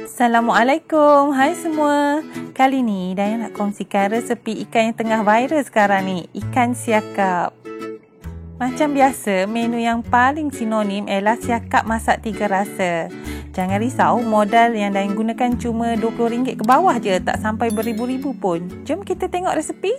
Assalamualaikum, hai semua. Kali ni Dayang nak kongsikan resepi ikan yang tengah viral sekarang ni, ikan siakap. Macam biasa, menu yang paling sinonim ialah siakap masak 3 rasa. Jangan risau, modal yang Dayang gunakan cuma RM20 ke bawah je, tak sampai beribu-ribu pun. Jom kita tengok resepi.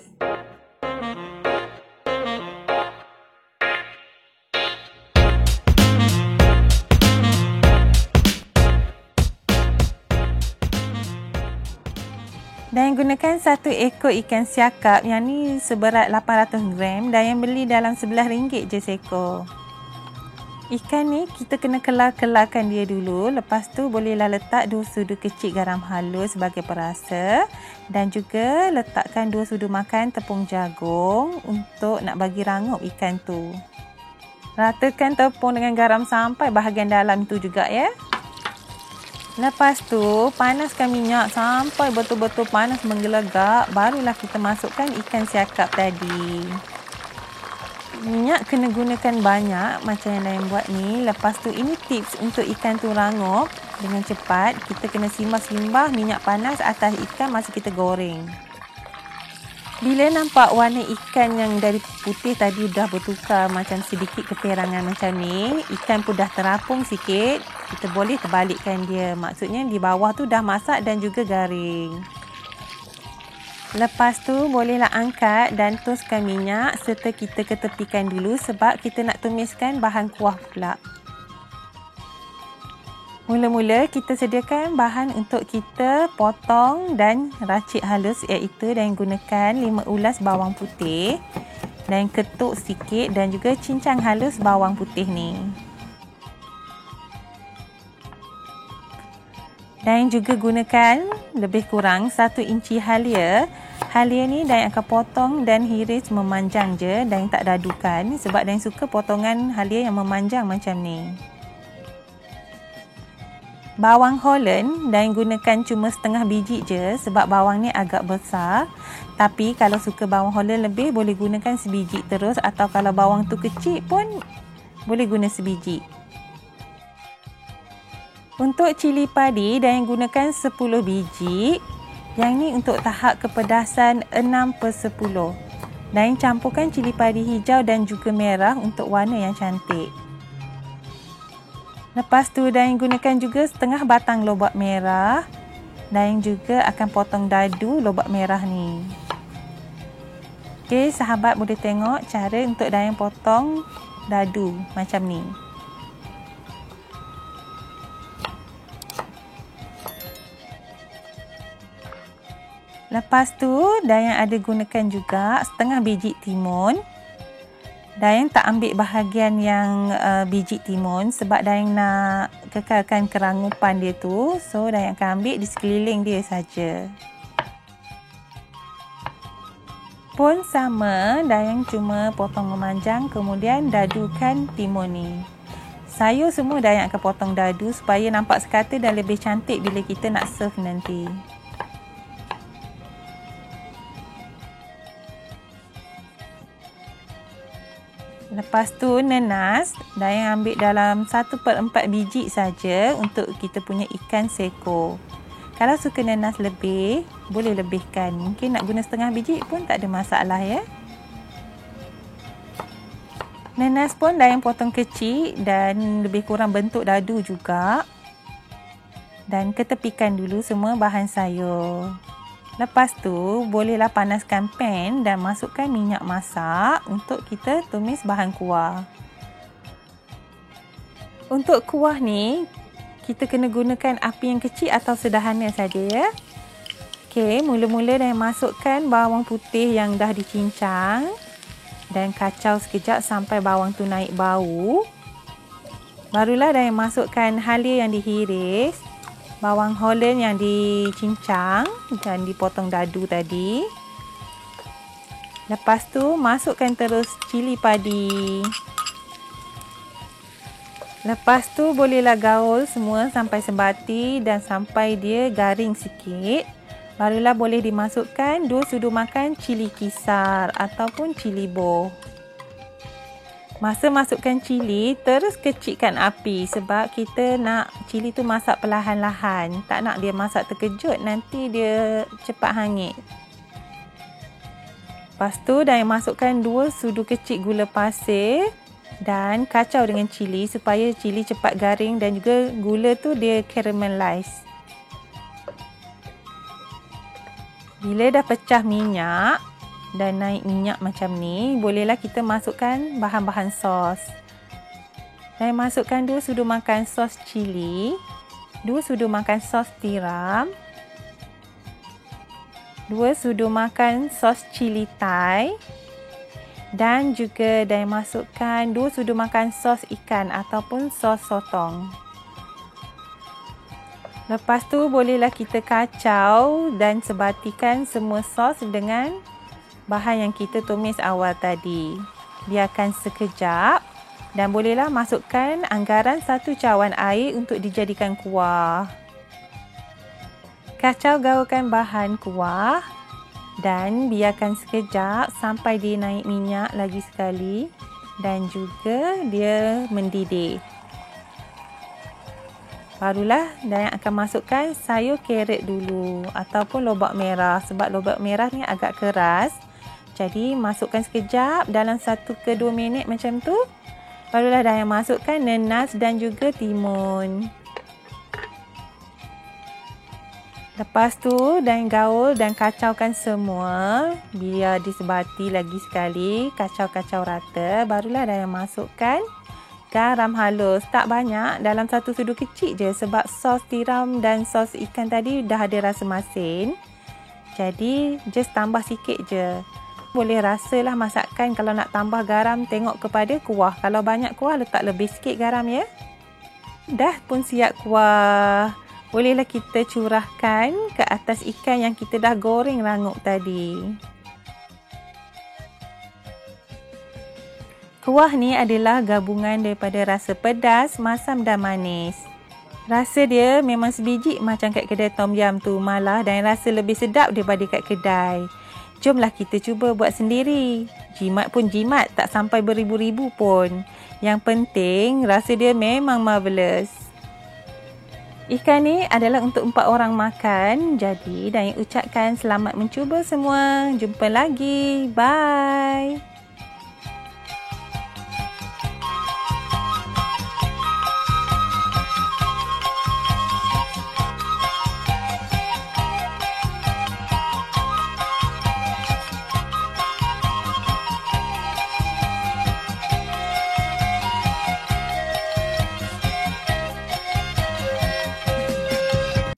Dan gunakan 1 ekor ikan siakap yang ni seberat 800 gram dan yang beli dalam RM11 je seekor. Ikan ni kita kena kelar-kelarkan dia dulu. Lepas tu bolehlah letak 2 sudu kecil garam halus sebagai perasa dan juga letakkan 2 sudu makan tepung jagung untuk nak bagi rangup ikan tu. Ratakan tepung dengan garam sampai bahagian dalam tu juga ya. Lepas tu, panaskan minyak sampai betul-betul panas menggelegak. Barulah kita masukkan ikan siakap tadi. Minyak kena gunakan banyak macam yang Dayang buat ni. Lepas tu, ini tips untuk ikan tu rangup dengan cepat. Kita kena simbah-simbah minyak panas atas ikan masa kita goreng. Bila nampak warna ikan yang dari putih tadi dah bertukar macam sedikit keterangan macam ni, ikan pun dah terapung sikit, kita boleh terbalikkan dia. Maksudnya di bawah tu dah masak dan juga garing. Lepas tu bolehlah angkat dan toskan minyak serta kita ketepikan dulu sebab kita nak tumiskan bahan kuah pula. Mula-mula kita sediakan bahan untuk kita potong dan racik halus iaitu Dayang gunakan 5 ulas bawang putih dan ketuk sikit dan juga cincang halus bawang putih ni. Dan juga gunakan lebih kurang 1 inci halia. Halia ni Dayang akan potong dan hiris memanjang je, Dayang tak dadukan sebab Dayang suka potongan halia yang memanjang macam ni. Bawang Holland Dayang gunakan cuma setengah biji je sebab bawang ni agak besar. Tapi kalau suka bawang Holland lebih boleh gunakan sebiji terus atau kalau bawang tu kecil pun boleh guna sebiji. Untuk cili padi Dayang gunakan 10 biji. Yang ni untuk tahap kepedasan 6/10. Dayang campurkan cili padi hijau dan juga merah untuk warna yang cantik. Lepas tu Dayang gunakan juga setengah batang lobak merah. Dayang juga akan potong dadu lobak merah ni. Okey, sahabat boleh tengok cara untuk Dayang potong dadu macam ni. Lepas tu Dayang ada gunakan juga setengah biji timun. Dayang tak ambil bahagian yang biji timun sebab Dayang nak kekalkan kerangupan dia tu. So Dayang akan ambil di sekeliling dia saja. Pun sama, Dayang cuma potong memanjang kemudian dadukan timun ni. Sayur semua Dayang akan potong dadu supaya nampak sekata dan lebih cantik bila kita nak serve nanti. Lepas tu nenas, Dayang ambil dalam 1/4 biji saja untuk kita punya ikan seko. Kalau suka nenas lebih, boleh lebihkan. Mungkin nak guna setengah biji pun tak ada masalah ya. Nenas pun Dayang potong kecil dan lebih kurang bentuk dadu juga. Dan ketepikan dulu semua bahan sayur. Lepas tu, bolehlah panaskan pan dan masukkan minyak masak untuk kita tumis bahan kuah. Untuk kuah ni, kita kena gunakan api yang kecil atau sederhana saja ya. Okey, mula-mula Dayang masukkan bawang putih yang dah dicincang dan kacau sekejap sampai bawang tu naik bau. Barulah Dayang masukkan halia yang dihiris, bawang Holland yang dicincang dan dipotong dadu tadi. Lepas tu masukkan terus cili padi. Lepas tu bolehlah gaul semua sampai sebati dan sampai dia garing sikit. Barulah boleh dimasukkan 2 sudu makan cili kisar ataupun cili boh. Masa masukkan cili, terus kecilkan api sebab kita nak cili tu masak perlahan-lahan. Tak nak dia masak terkejut, nanti dia cepat hangit. Lepas tu dah masukkan 2 sudu kecil gula pasir dan kacau dengan cili supaya cili cepat garing dan juga gula tu dia caramelize. Bila dah pecah minyak dan naik minyak macam ni, bolehlah kita masukkan bahan-bahan sos. Saya masukkan 2 sudu makan sos cili, 2 sudu makan sos tiram, 2 sudu makan sos cili Thai dan juga saya masukkan 2 sudu makan sos ikan ataupun sos sotong. Lepas tu bolehlah kita kacau dan sebatikan semua sos dengan bahan yang kita tumis awal tadi. Biarkan sekejap dan bolehlah masukkan anggaran 1 cawan air untuk dijadikan kuah. Kacau gaulkan bahan kuah dan biarkan sekejap sampai dia naik minyak lagi sekali dan juga dia mendidih. Barulah Dayang akan masukkan sayur carrot dulu ataupun lobak merah sebab lobak merah ni agak keras. Jadi masukkan sekejap dalam 1 ke 2 minit macam tu. Barulah Dayang masukkan nenas dan juga timun. Lepas tu Dayang gaul dan kacaukan semua. Biar disebati lagi sekali. Kacau-kacau rata. Barulah Dayang masukkan garam halus. Tak banyak, dalam 1 sudu kecil je sebab sos tiram dan sos ikan tadi dah ada rasa masin. Jadi just tambah sikit je. Boleh rasalah masakan. Kalau nak tambah garam, tengok kepada kuah. Kalau banyak kuah, letak lebih sikit garam ya. Dah pun siap kuah. Bolehlah kita curahkan ke atas ikan yang kita dah goreng rangup tadi. Kuah ni adalah gabungan daripada rasa pedas, masam dan manis. Rasa dia memang sebiji macam kat kedai Tom Yum tu malah dan rasa lebih sedap daripada kat kedai. Jomlah kita cuba buat sendiri. Jimat pun jimat, tak sampai beribu-ribu pun. Yang penting rasa dia memang marvelous. Ikan ni adalah untuk 4 orang makan. Jadi Dayang ucapkan selamat mencuba semua. Jumpa lagi. Bye.